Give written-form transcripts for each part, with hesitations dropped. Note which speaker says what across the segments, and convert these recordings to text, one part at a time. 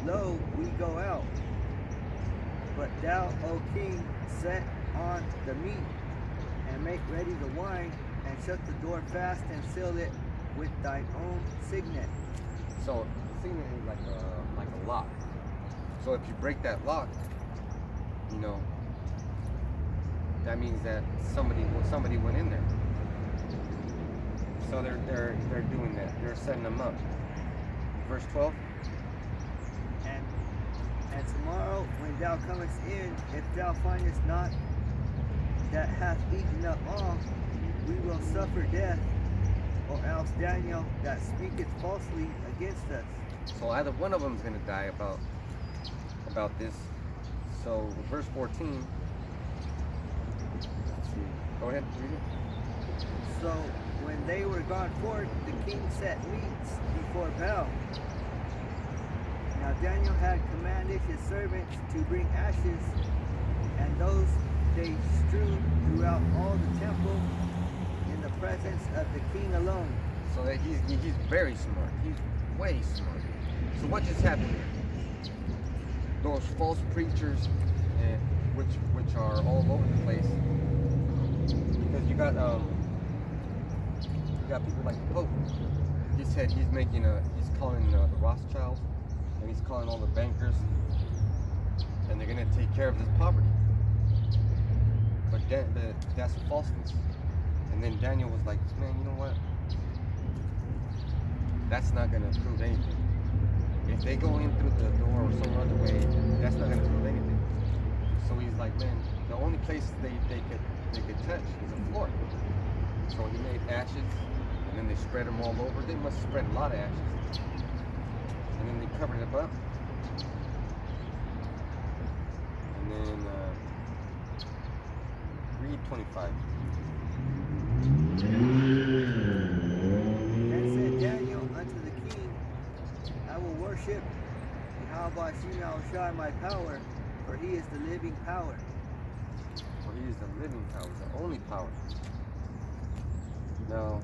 Speaker 1: Lo, we go out. But thou, O king, set on the meat, and make ready the wine, and shut the door fast, and seal it with thine own signet.
Speaker 2: So the signet is like a lock. So if you break that lock, you know, that means that somebody went in there. So they're doing that. They're setting them up. Verse 12.
Speaker 1: And tomorrow, when thou comest in, if thou findest not that hath eaten up all, we will suffer death, or else Daniel that speaketh falsely against us.
Speaker 2: So either one of them is going to die about this. So verse 14. Let's see. Go ahead, read it.
Speaker 1: So when they were gone forth, the king set meats before Bel. Now Daniel had commanded his servants to bring ashes, and those they strewed throughout all the temple in the presence of the king alone.
Speaker 2: So that he's very smart. He's way smart. So what just happened here? Those false preachers, which are all over the place, because you got people like the Pope. He said he's calling the Rothschilds, and he's calling all the bankers, and they're gonna take care of this poverty. But that's falseness. And then Daniel was like, man, you know what? That's not gonna prove anything. If they go in through the door or some other way, that's not gonna prove anything. So he's like, man, the only place they could touch is the floor. So he made ashes, and then they spread them all over. They must have spread a lot of ashes. And then they covered it up. And then read 25.
Speaker 1: Then said Daniel unto the king, I will worship Yahweh Shai my power, for he is the living power.
Speaker 2: For he is the living power, the only power. Now,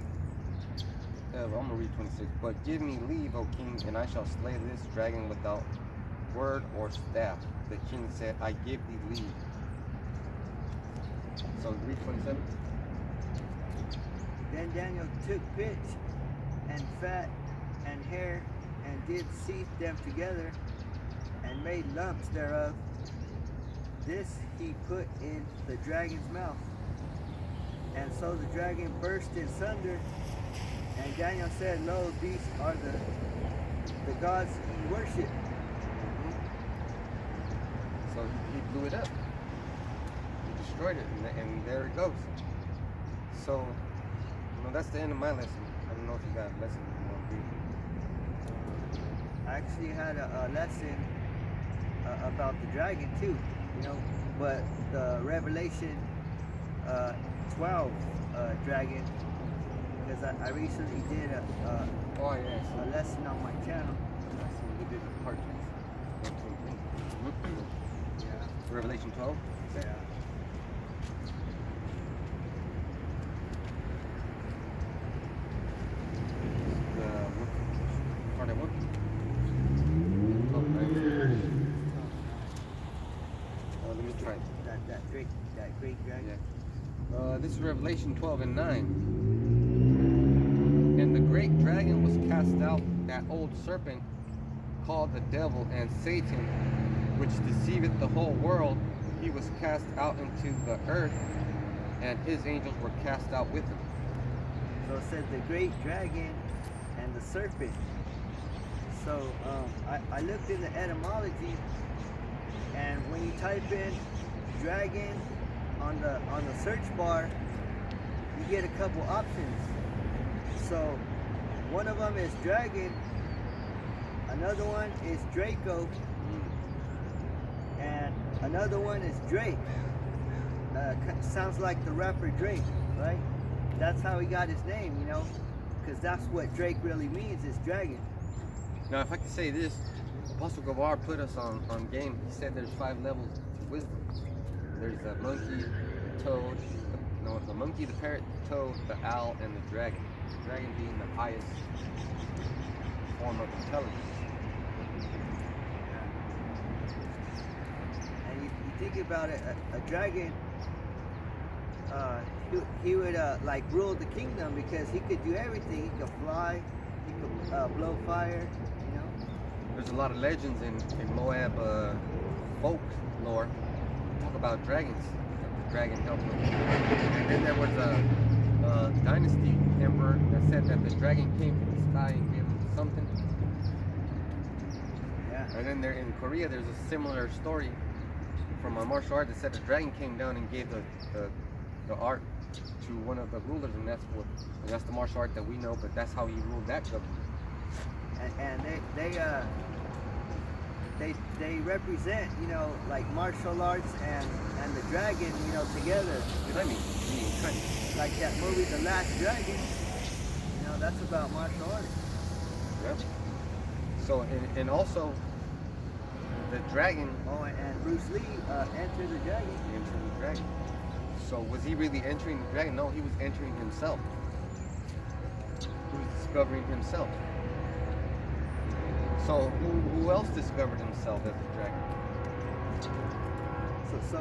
Speaker 2: I'm going to read 26. But give me leave, O king, and I shall slay this dragon without word or staff. The king said, I give thee leave. So read 27.
Speaker 1: Then Daniel took pitch and fat and hair, and did seethe them together, and made lumps thereof. This he put in the dragon's mouth. And so the dragon burst in sunder. And Daniel said, Lo, these are the gods ye worship.
Speaker 2: So he blew it up. He destroyed it, and there it goes. So, that's the end of my lesson. I don't know if you got a lesson you want to read.
Speaker 1: I actually had a lesson about the dragon too, but the Revelation 12 dragon, because I recently did a lesson on my channel.
Speaker 2: I see you did a part 2.
Speaker 1: Yeah.
Speaker 2: Revelation 12?
Speaker 1: Yeah.
Speaker 2: Part 1? Let me try.
Speaker 1: That great dragon.
Speaker 2: Yeah. This is Revelation 12 and 9. And the great dragon was cast out, that old serpent called the devil and Satan, which deceiveth the whole world. He was cast out into the earth, and his angels were cast out with him.
Speaker 1: So it said the great dragon and the serpent. So I looked in the etymology, and when you type in dragon on the search bar, you get a couple options. So one of them is dragon, another one is Draco, and another one is Drake. Sounds like the rapper Drake, right? That's how he got his name, because that's what Drake really means, is dragon.
Speaker 2: Now, if I could say this, Apostle Gavar put us on game. He said there's 5 levels to wisdom. There's the monkey, the toad, the monkey, the parrot, the toad, the owl, and the dragon. The dragon being the highest form of intelligence.
Speaker 1: think about it, a dragon, he would like rule the kingdom because he could do everything. He could fly, he could blow fire, you know.
Speaker 2: There's a lot of legends in Moab folklore talk about dragons. The dragon helped them. And then there was a dynasty emperor that said that the dragon came from the sky and gave him something.
Speaker 1: Yeah.
Speaker 2: And then there in Korea, there's a similar story from a martial art that said the dragon came down and gave the art to one of the rulers, and that's the martial art that we know. But that's how he ruled that government.
Speaker 1: And they represent, you know, like martial arts and the dragon, you know, together.
Speaker 2: I mean, kind of.
Speaker 1: Like that movie, The Last Dragon. You know, that's about martial arts.
Speaker 2: Yep. So and also the dragon.
Speaker 1: Oh, and Bruce Lee entered the dragon.
Speaker 2: He entered the dragon. So was he really entering the dragon? No, he was entering himself. He was discovering himself. So who else discovered himself as a dragon?
Speaker 1: So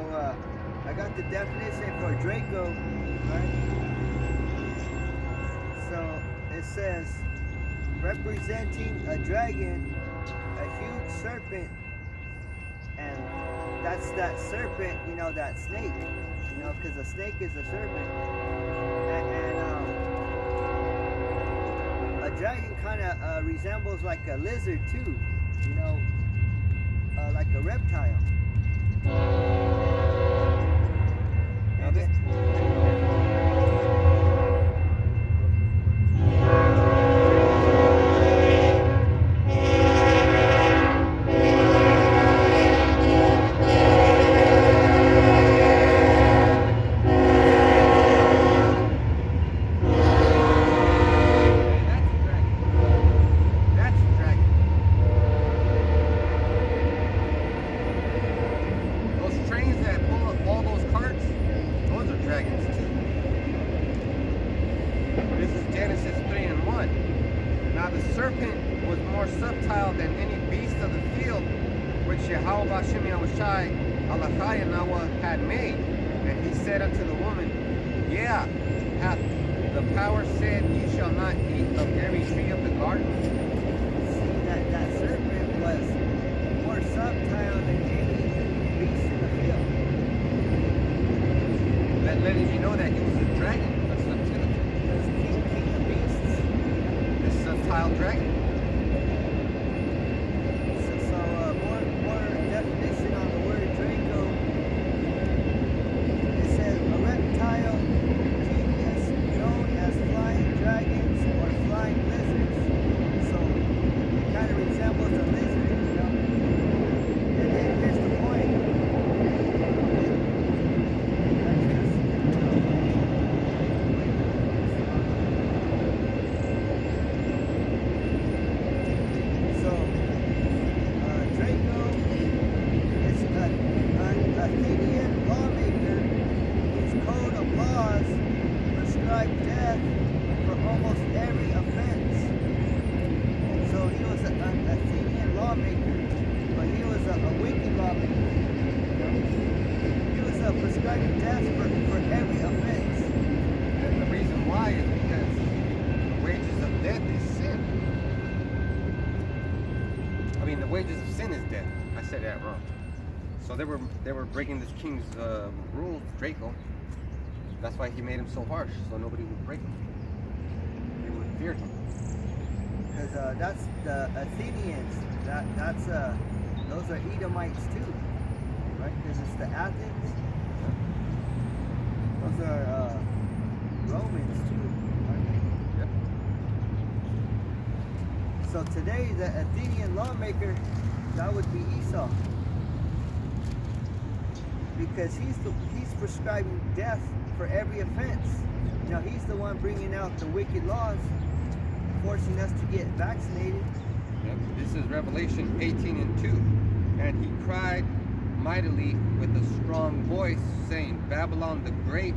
Speaker 1: I got the definition for Draco, right? So it says, representing a dragon, a huge serpent, and that's that serpent, you know, that snake, you know, because a snake is a serpent, and a dragon kind of resembles like a lizard too, you know, like a reptile.
Speaker 2: Now this. Had made, and he said unto the woman, yeah, hath the power said, ye shall not eat of every tree of the garden?
Speaker 1: See, that serpent was more subtle than any beast in the field.
Speaker 2: That letting you know that he was a dragon, a subtlety.
Speaker 1: He was king of beasts.
Speaker 2: This subtle dragon.
Speaker 1: So more definition on the word Draco. A reptile genius known as flying dragons or flying lizards. So it kind of resembles a lizard, you know. And then here's the point. So Draco is an Athenian lawmaker whose code of laws prescribed death for almost every offense. So he was an Athenian lawmaker, but he was a wicked lawmaker. He was prescribing death for every offense.
Speaker 2: And the reason why is because the wages of death is sin. I mean, the wages of sin is death. I said that wrong. So they were breaking this king's rules, Draco. That's why he made him so harsh, so nobody would break him. They would fear him.
Speaker 1: Because that's the Athenians. That's those are Edomites too, right? Because it's the Athens. Those are Romans too, right?
Speaker 2: Yep.
Speaker 1: So today, the Athenian lawmaker, that would be Esau. Because he's prescribing death for every offense. You know, he's the one bringing out the wicked laws, forcing us to get vaccinated.
Speaker 2: Yep. This is Revelation 18:2. And he cried mightily with a strong voice, saying, Babylon the Great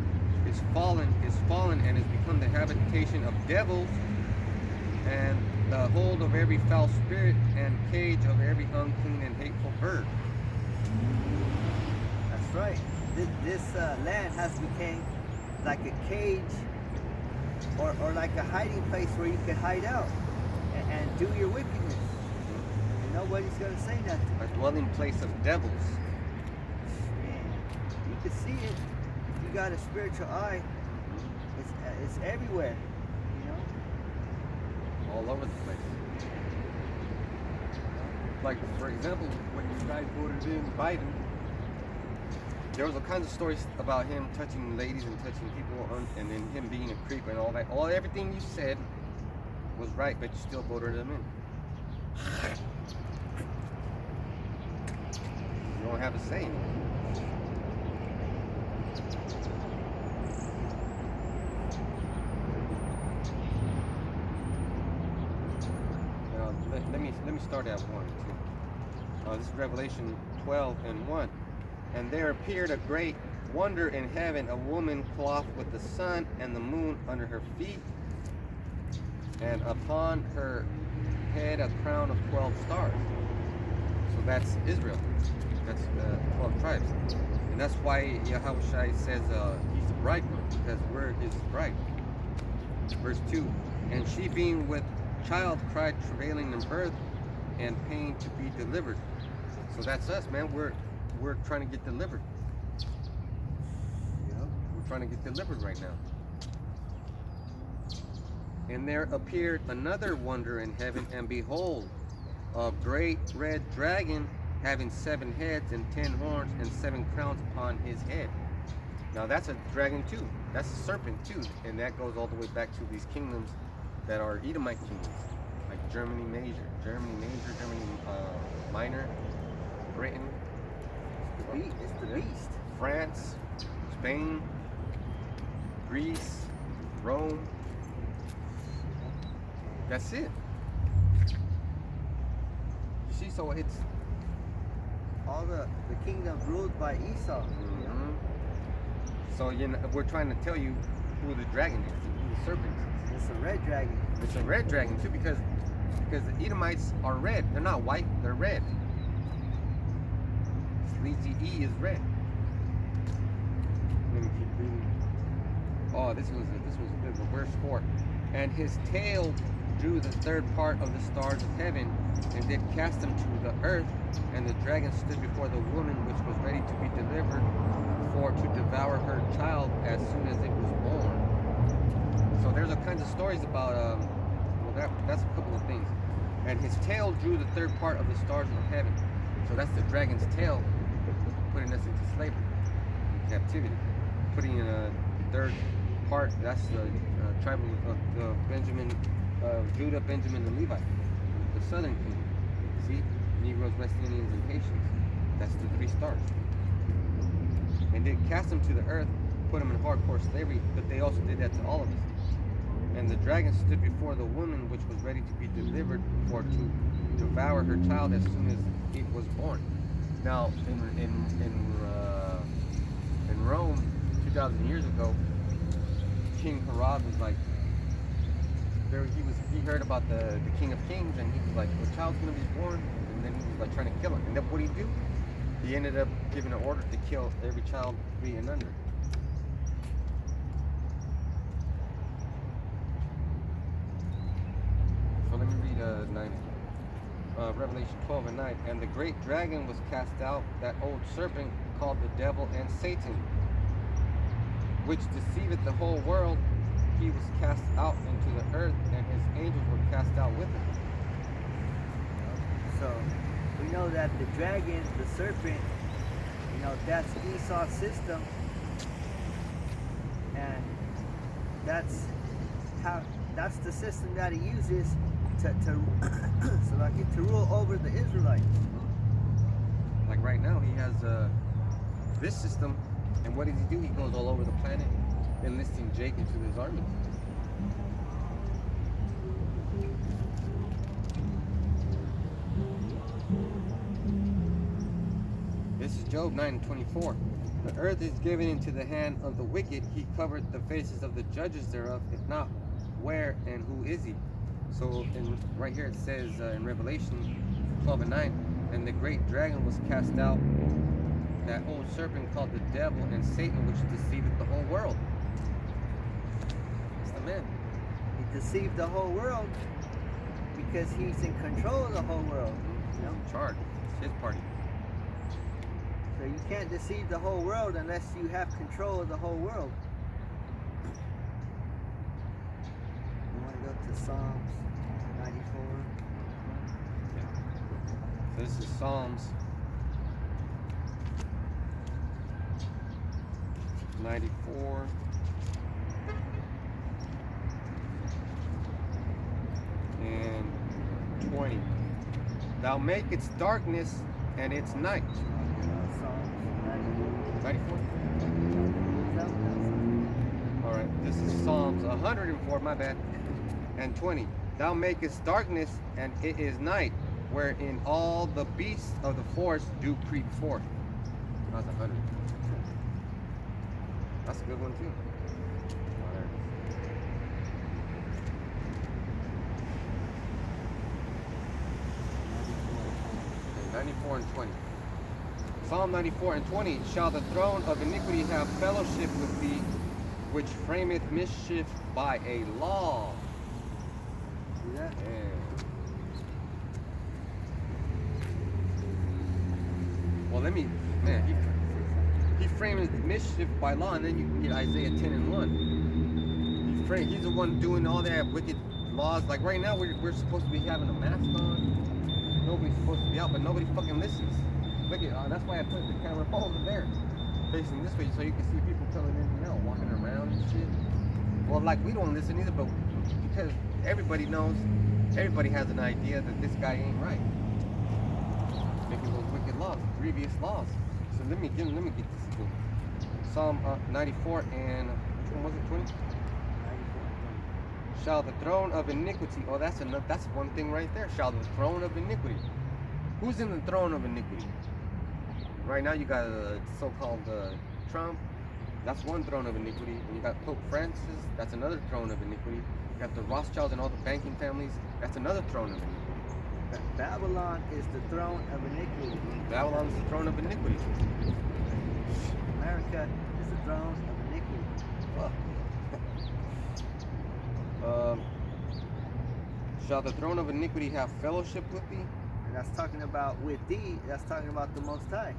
Speaker 2: is fallen, and is become the habitation of devils, and the hold of every foul spirit, and cage of every unclean and hateful bird.
Speaker 1: That's That's right. This land has become like a cage or like a hiding place where you can hide out and do your wickedness. And nobody's going to say nothing.
Speaker 2: A dwelling place of devils.
Speaker 1: Man, you can see it. If you got a spiritual eye, it's everywhere, you know?
Speaker 2: All over the place. Like, for example, when you guys voted in Biden, there was all kinds of stories about him touching ladies and touching people, and then him being a creep and all that. Everything you said was right, but you still voted him in. You don't have a say. Now, let me start at 1 too. This is Revelation 12:1. And there appeared a great wonder in heaven, a woman clothed with the sun and the moon under her feet, and upon her head a crown of 12 stars. So that's Israel. That's the 12 tribes. And that's why Yahushua says he's the bridegroom, because we're his bride. Verse 2, and she being with child cried, travailing in birth and pain to be delivered. So that's us, man. We're trying to get delivered. You know, we're trying to get delivered right now. And there appeared another wonder in heaven, and behold, a great red dragon, having 7 heads and 10 horns and 7 crowns upon his head. Now that's a dragon too. That's a serpent too, and that goes all the way back to these kingdoms that are Edomite kingdoms, like Germany Major, Germany Minor, Britain.
Speaker 1: It's the beast.
Speaker 2: France, Spain, Greece, Rome. That's it. You see, so it's
Speaker 1: all the kingdoms ruled by Esau. You know?
Speaker 2: So we're trying to tell you who the dragon is, who the serpent is.
Speaker 1: It's a red dragon.
Speaker 2: It's a red dragon too, because the Edomites are red. They're not white. They're red. Sleazy E is red. Let me keep reading. Oh, this was a good one. Verse 4. And his tail drew the third part of the stars of heaven, and did cast them to the earth. And the dragon stood before the woman, which was ready to be delivered, for to devour her child as soon as it was born. So there's all kinds of stories about. That's a couple of things. And his tail drew the third part of the stars of heaven. So that's the dragon's tail, putting us into slavery, captivity, putting in a third part. That's the tribe of Benjamin, Judah, Benjamin, and Levi, the southern kingdom. See, Negroes, West Indians, and Haitians. That's the 3 stars. And did cast them to the earth, put them in hardcore slavery, but they also did that to all of us. And the dragon stood before the woman, which was ready to be delivered, for to devour her child as soon as it was born. Now, in Rome, 2,000 years ago, King Herod was like, he heard about the King of Kings, and he was like, the child's gonna be born, and then he was like trying to kill him. And then what did he do? He ended up giving an order to kill every child 3 and under. So let me read 9. Revelation 12:9. And the great dragon was cast out, that old serpent called the devil and Satan, which deceiveth the whole world. He was cast out into the earth, and his angels were cast out with him.
Speaker 1: So we know that the dragon, the serpent, that's Esau's system, and that's the system that he uses to rule over the Israelites.
Speaker 2: Like right now, he has this system, and what does he do? He goes all over the planet, enlisting Jake into his army. This is Job 9:24. The earth is given into the hand of the wicked. He covered the faces of the judges thereof. If not, where and who is he? So right here it says in Revelation 12:9, and the great dragon was cast out, that old serpent called the devil and Satan, which deceiveth the whole world. It's the man.
Speaker 1: He deceived the whole world because he's in control of the whole world. You know?
Speaker 2: In charge. It's his party.
Speaker 1: So you can't deceive the whole world unless you have control of the whole world. You want to go to Psalms 94?
Speaker 2: So this is Psalms 94. And 20. Thou makest darkness and its night.
Speaker 1: Psalms
Speaker 2: 94?
Speaker 1: 94.
Speaker 2: All right, this is Psalms 104, my bad. And 20. Thou makest darkness and it is night, wherein all the beasts of the forest do creep forth. That's 100. That's a good one too. Oh, there it is. Okay, 94 and 20. Psalm 94 and 20. Shall the throne of iniquity have fellowship with thee, which frameth mischief by a law?
Speaker 1: See that?
Speaker 2: Yeah. Well, let me, man, he frames mischief by law, and then you can get Isaiah 10 and 1. He's the one doing all that wicked laws. Like right now, we're supposed to be having a mask on. Nobody's supposed to be out, but nobody fucking listens. Look at, that's why I put the camera over there, facing this way, so you can see people coming in and out, walking around and shit. Well, like we don't listen either, but because everybody knows, everybody has an idea that this guy ain't right. Making those wicked laws, grievous laws. So let me get this again. Psalm 94 and which one was it? 20.
Speaker 1: 94.
Speaker 2: Shall the throne of iniquity? Oh, that's one thing right there. Shall the throne of iniquity? Who's in the throne of iniquity? Right now you got so-called Trump. That's one throne of iniquity. And you got Pope Francis. That's another throne of iniquity. You got the Rothschilds and all the banking families. That's another throne of iniquity.
Speaker 1: Babylon is the throne of iniquity.
Speaker 2: Babylon is the throne of iniquity.
Speaker 1: America is the throne of iniquity.
Speaker 2: Shall the throne of iniquity have fellowship with thee?
Speaker 1: And that's talking about with thee. That's talking about the Most High.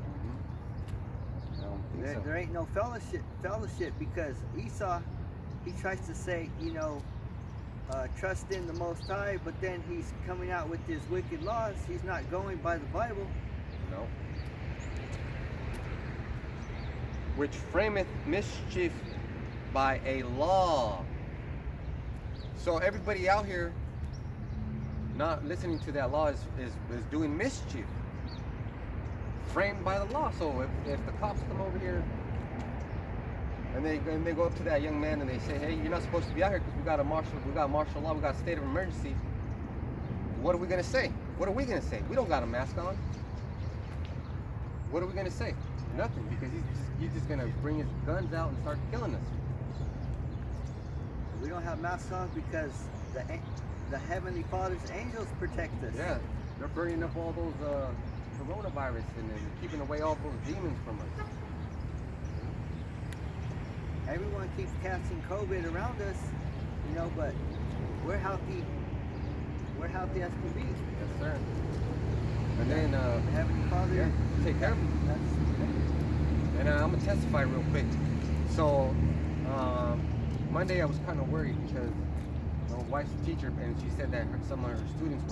Speaker 2: I don't think so.
Speaker 1: There ain't no fellowship because Esau, he tries to say, you know, trust in the Most High, but then he's coming out with his wicked laws. He's not going by the Bible.
Speaker 2: No. Which frameth mischief by a law. So everybody out here not listening to that law is doing mischief. Framed by the law. So if the cops come over here and they go up to that young man and they say, hey, you're not supposed to be out here because we got martial law, we got a state of emergency. What are we gonna say? What are we gonna say? We don't got a mask on. What are we gonna say? Nothing, because he's just gonna bring his guns out and start killing us.
Speaker 1: We don't have masks on because the Heavenly Father's angels protect us.
Speaker 2: Yeah, they're burning up all those coronavirus and keeping away all those demons from us.
Speaker 1: Everyone keeps catching COVID around us, you know, but we're healthy. We're healthy as can be.
Speaker 2: Yes, sir. And then
Speaker 1: The Heavenly Father,
Speaker 2: yeah, take care of you. And I'm gonna testify real quick. So Monday I was kind of worried because my wife's a teacher and she said that some of her students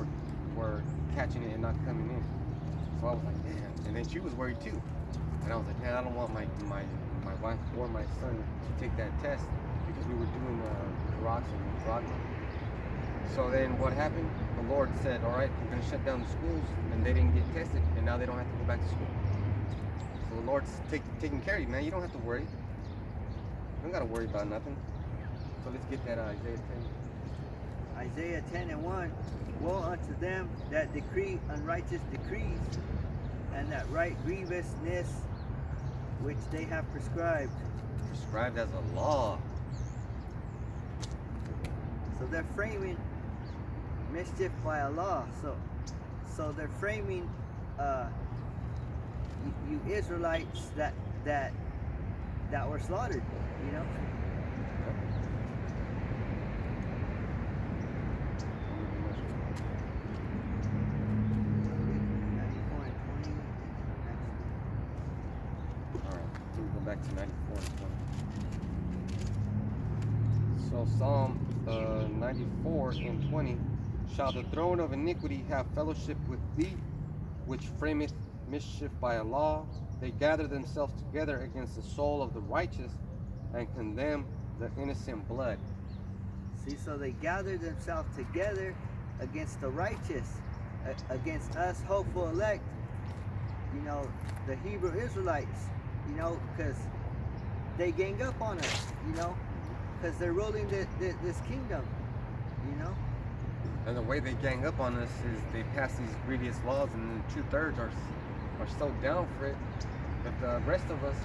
Speaker 2: were catching it and not coming in. So I was like, man. And then she was worried too. And I was like, man, I don't want my wife or my son to take that test because we were doing rocks and Rodman. So then what happened? The Lord said, all right, we're going to shut down the schools, and they didn't get tested, and now they don't have to go back to school. So the Lord's taking care of you, man. You don't have to worry. You don't got to worry about nothing. So let's get that Isaiah 10.
Speaker 1: Isaiah 10 and 1. Woe unto them that decree unrighteous decrees, and that write grievousness which they have prescribed.
Speaker 2: Prescribed as a law.
Speaker 1: So they're framing mischief by a law. So they're framing, you Israelites that were slaughtered, you know.
Speaker 2: Back to 94 and 20. So Psalm 94 and 20. Shall the throne of iniquity have fellowship with thee, which frameth mischief by a law? They gather themselves together against the soul of the righteous and condemn the innocent blood.
Speaker 1: See, so they gather themselves together against the righteous, against us hopeful elect, you know, the Hebrew Israelites. You know, because they gang up on us, you know, because they're ruling this kingdom, you know.
Speaker 2: And the way they gang up on us is they pass these grievous laws, and then 2/3 are so down for it that the rest of us,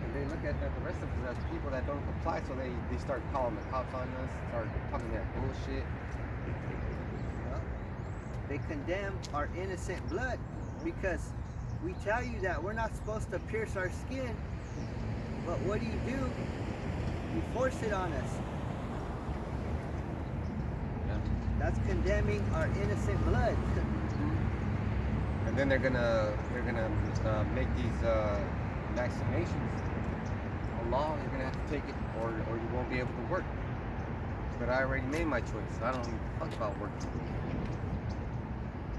Speaker 2: and they look at the rest of us as people that don't comply, so they start calling the cops on us, start talking that bullshit.
Speaker 1: Well, they condemn our innocent blood because we tell you that we're not supposed to pierce our skin, but what do? You force it on us.
Speaker 2: Yeah.
Speaker 1: That's condemning our innocent blood.
Speaker 2: And then they're gonna make these vaccinations a law. You're gonna have to take it, or you won't be able to work. But I already made my choice. I don't give a fuck about working.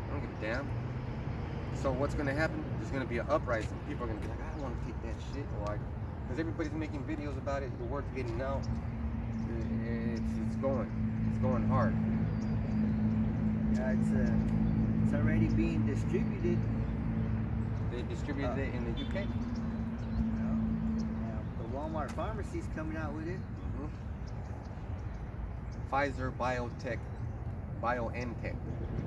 Speaker 2: I don't give a damn. So what's going to happen? There's going to be an uprising. People are going to be like, I don't want to take that shit. Or because everybody's making videos about it. The word's getting out. It's going hard.
Speaker 1: Yeah, it's already being distributed.
Speaker 2: They distributed it in the UK.
Speaker 1: Yeah, the Walmart pharmacy's coming out with it.
Speaker 2: Pfizer, BioNTech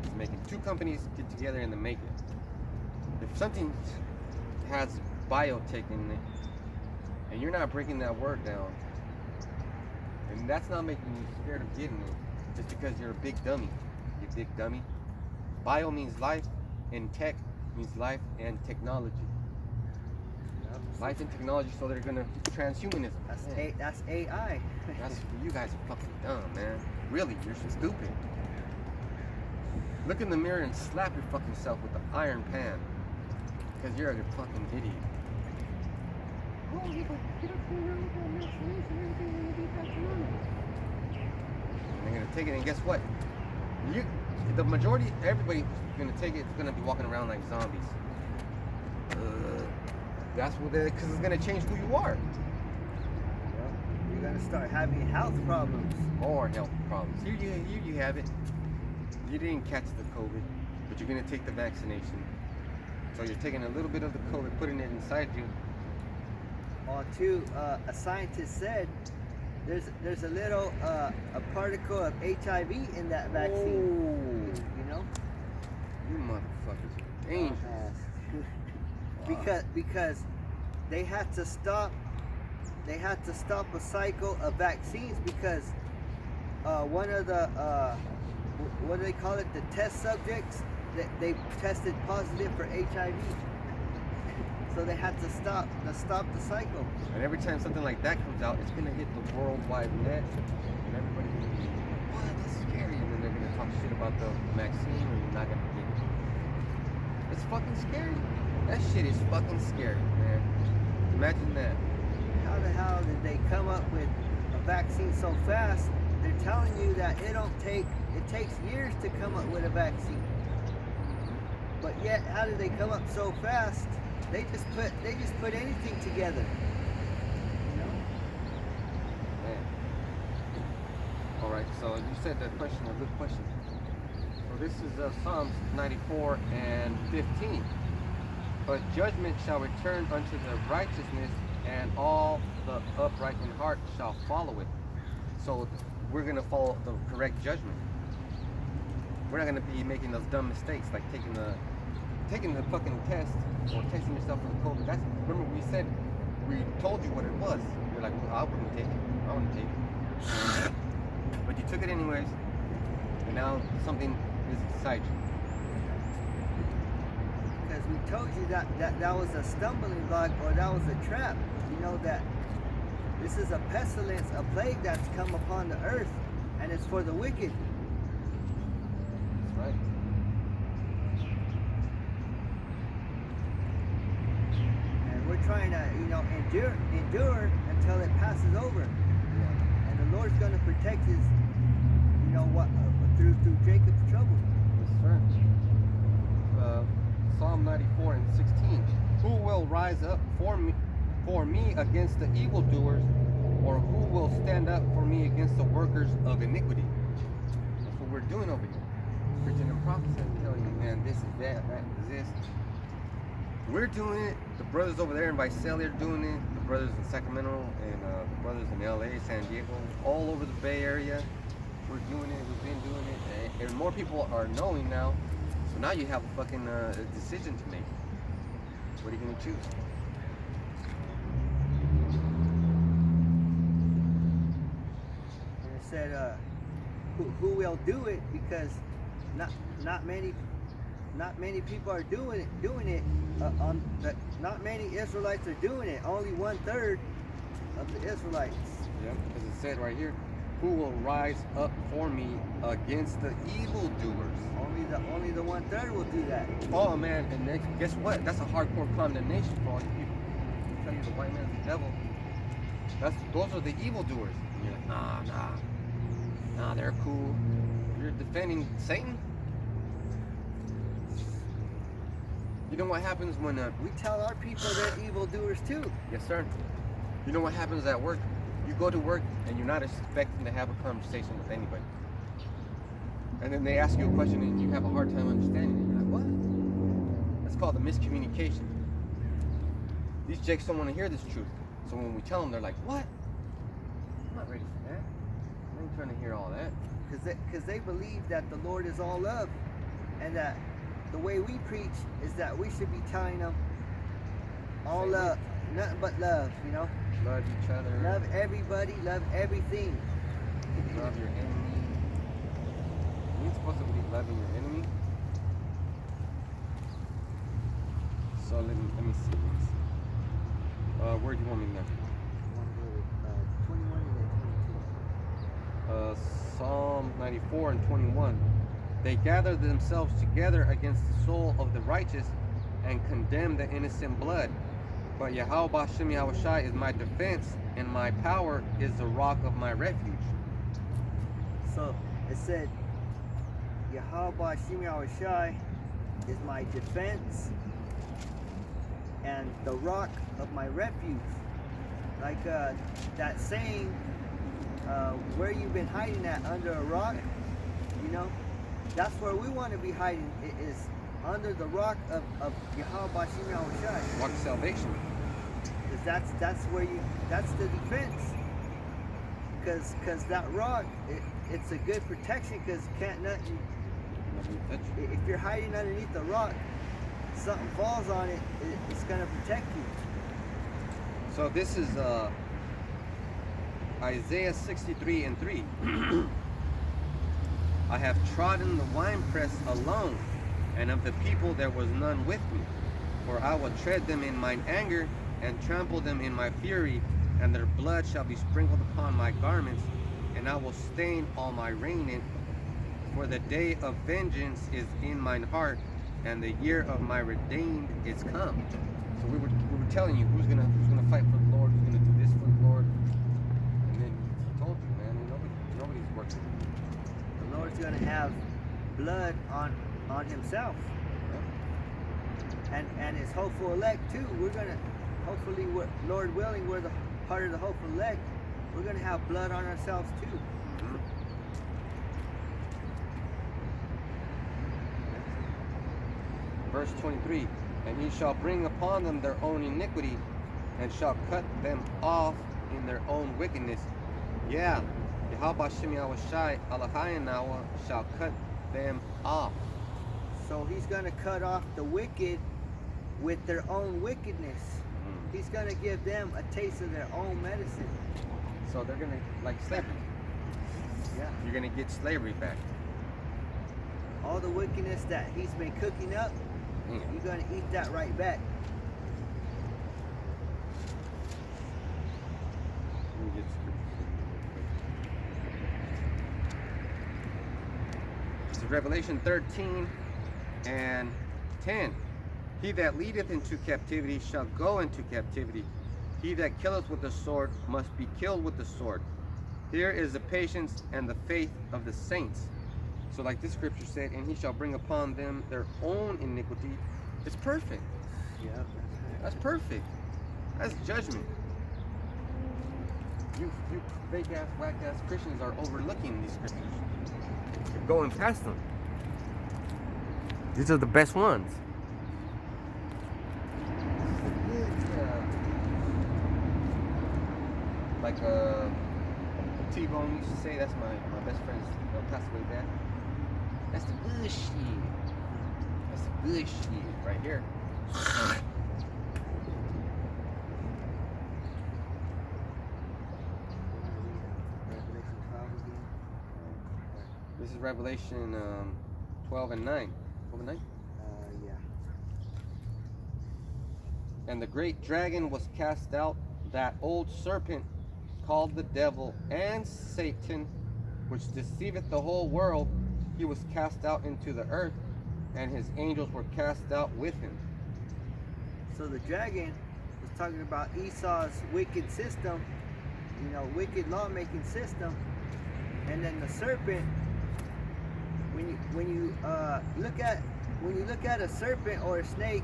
Speaker 2: is making. Two companies get together and they make it. If something has biotech in it, and you're not breaking that word down, and that's not making you scared of getting it, just because you're a big dummy. You big dummy. Bio means life, and tech means life and technology.
Speaker 1: Yep.
Speaker 2: Life and technology, so they're gonna transhumanism.
Speaker 1: That's AI.
Speaker 2: You guys are fucking dumb, man. Really, you're so stupid. Look in the mirror and slap your fucking self with the iron pan. Because you're a fucking idiot. And they're gonna take it, and guess what? The majority, everybody's gonna take it. It's gonna be walking around like zombies. That's what because it's gonna change who you are.
Speaker 1: Well, you're gonna start having health problems.
Speaker 2: More health problems. Here you have it. You didn't catch the COVID, but you're gonna take the vaccination. So you're taking a little bit of the COVID, putting it inside you.
Speaker 1: Too, a scientist said there's a little a particle of HIV in that vaccine.
Speaker 2: Oh.
Speaker 1: You know?
Speaker 2: You motherfuckers are dangerous.
Speaker 1: Because they had to stop a cycle of vaccines because one of the what do they call it, the test subjects, they tested positive for HIV. So they had to stop the cycle.
Speaker 2: And every time something like that comes out, it's gonna hit the worldwide net, and everybody's gonna be, what, that's scary, and then they're gonna talk shit about the vaccine, or you're not gonna get it. It's fucking scary. That shit is fucking scary, man. Imagine that.
Speaker 1: How the hell did they come up with a vaccine so fast? They're telling you that it takes years to come up with a vaccine. But yet, how did they come up so fast? They just put anything together. You know?
Speaker 2: Man. All right. So you said that question, a good question. So this is Psalms 94 and 15. But judgment shall return unto the righteousness, and all the upright in heart shall follow it. So we're gonna follow the correct judgment. We're not gonna be making those dumb mistakes like taking the fucking test or testing yourself for the COVID. That's, remember we said, we told you what it was. You're like, well, I wouldn't take it. I wouldn't take it. But you took it anyways, and now something is inside you.
Speaker 1: Because we told you that was a stumbling block, or that was a trap. You know that this is a pestilence, a plague that's come upon the earth, and it's for the wicked.
Speaker 2: That's right.
Speaker 1: And we're trying to, endure until it passes over.
Speaker 2: Yeah.
Speaker 1: And the Lord's going to protect his, through Jacob's trouble.
Speaker 2: Yes, sir. Psalm 94 and 16. Who will rise up for me against the evildoers, or who will stand up for me against the workers of iniquity? That's what we're doing over here. Preaching and prophesying, telling you, man, this is that is this. We're doing it. The brothers over there in Visalia are doing it. The brothers in Sacramento and the brothers in LA, San Diego, all over the Bay Area. We're doing it. We've been doing it. And more people are knowing now. So now you have a fucking decision to make. What are you going to choose?
Speaker 1: And it said, who will do it, because not many people are doing it. Not many Israelites are doing it. Only 1/3 of the Israelites.
Speaker 2: Yeah, because it said right here, who will rise up for me against the evildoers?
Speaker 1: Only the 1/3 will do that.
Speaker 2: Oh man, and guess what? That's a hardcore condemnation for all you people. I tell you, the white man's the devil. Those are the evildoers. And you're like, nah, they're cool. You're defending Satan. You know what happens when
Speaker 1: We tell our people they're evildoers too.
Speaker 2: Yes, sir. You know what happens at work? You go to work and you're not expecting to have a conversation with anybody. And then they ask you a question and you have a hard time understanding it. You're like, what? That's called a miscommunication. These jakes don't want to hear this truth. So when we tell them, they're like, what? I'm not ready for that. I ain't trying to hear all that.
Speaker 1: Because they believe that the Lord is all love, and that the way we preach is that we should be telling them all
Speaker 2: Same
Speaker 1: love, nothing but love,
Speaker 2: Love each other.
Speaker 1: Love everybody, love everything.
Speaker 2: Love your enemy. You ain't supposed to be loving your enemy. So let me see. Where do you want me to go?
Speaker 1: 21 and 22.
Speaker 2: Psalm 94 and 21. They gather themselves together against the soul of the righteous and condemn the innocent blood. But Yahweh Bashem Yahushai is my defense, and my power is the rock of my refuge.
Speaker 1: So it said, Yahweh Bashem Yahushai is my defense and the rock of my refuge. Like that saying, where you've been hiding at, under a rock, that's where we want to be hiding. It is under the rock of Yahweh Bashem Yahushai.
Speaker 2: Rock of salvation.
Speaker 1: Because that's the defense. Because that rock, it's a good protection, because can't nothing, if you're hiding underneath the rock, something falls on it, it's going to protect you.
Speaker 2: So this is Isaiah 63 and 3. I have trodden the winepress alone, and of the people there was none with me. For I will tread them in mine anger, and trample them in my fury, and their blood shall be sprinkled upon my garments, and I will stain all my raiment. For the day of vengeance is in mine heart, and the year of my redeemed is come. So we were telling you who's gonna fight for the Lord, who's gonna do this for the Lord. And then he told you, man, nobody's working.
Speaker 1: The Lord's going to have blood on himself. And his hopeful elect too. We're going to, hopefully, Lord willing, we're the part of the hopeful elect. We're going to have blood on ourselves too.
Speaker 2: Mm-hmm. Verse 23, and he shall bring upon them their own iniquity, and shall cut them off in their own wickedness. Yeah, Yahweh Shem Yahushai Alachayanawa shall cut them off.
Speaker 1: So he's going to cut off the wicked with their own wickedness.
Speaker 2: Mm-hmm.
Speaker 1: He's going to give them a taste of their own medicine.
Speaker 2: So they're going to, like slavery.
Speaker 1: Yeah.
Speaker 2: You're going to get slavery back.
Speaker 1: All the wickedness that he's been cooking up,
Speaker 2: Damn.
Speaker 1: you're gonna eat that right back.
Speaker 2: Let me get the scripture real quick. This is Revelation 13 and 10. He that leadeth into captivity shall go into captivity. He that killeth with the sword must be killed with the sword. Here is the patience and the faith of the saints. So like this scripture said, and he shall bring upon them their own iniquity. It's perfect.
Speaker 1: Yep, that's right.
Speaker 2: That's perfect. That's judgment. You fake ass, whack ass Christians are overlooking these scriptures. You're going past them. These are the best ones. Like T-Bone used to say, that's my best friend's passed away dad. That's the good shit. That's the good shit right here.
Speaker 1: Revelation 12 again.
Speaker 2: This is Revelation 12 and 9. 12 and 9?
Speaker 1: Yeah.
Speaker 2: And the great dragon was cast out, that old serpent called the devil and Satan, which deceiveth the whole world. He was cast out into the earth, and his angels were cast out with him.
Speaker 1: So the dragon was talking about Esau's wicked system, wicked lawmaking system, and then the serpent. When you look at a serpent or a snake,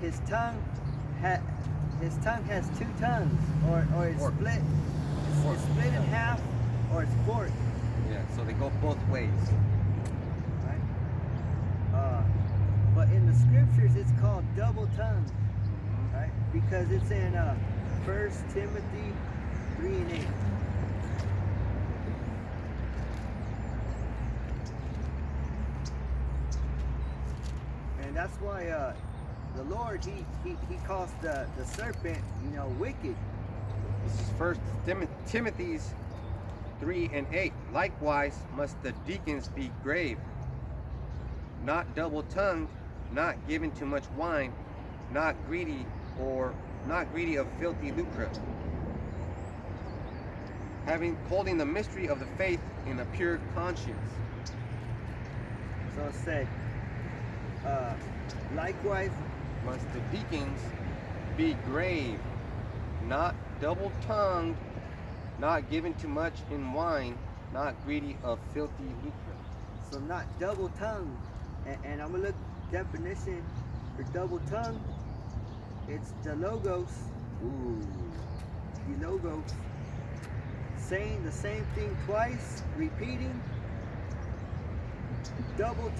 Speaker 1: his tongue has two tongues, or it's
Speaker 2: Fork.
Speaker 1: split. It's split in half, or it's forked.
Speaker 2: Yeah, so they go both ways.
Speaker 1: Right? But in the scriptures, it's called double tongue, right? Because it's in 1 Timothy 3 and 8. And that's why the Lord, he calls the serpent, wicked.
Speaker 2: This is 1 Timothy's 3 and 8. Likewise must the deacons be grave, not double-tongued, not given to much wine, not greedy of filthy lucre, holding the mystery of the faith in a pure conscience.
Speaker 1: So it said, likewise
Speaker 2: must the deacons be grave, not double-tongued, not given to much in wine, not greedy of filthy lucre.
Speaker 1: So not double-tongued. And I'm going to look definition for double-tongued. It's the logos.
Speaker 2: Ooh.
Speaker 1: The logos. Saying the same thing twice, repeating. Double-tongued.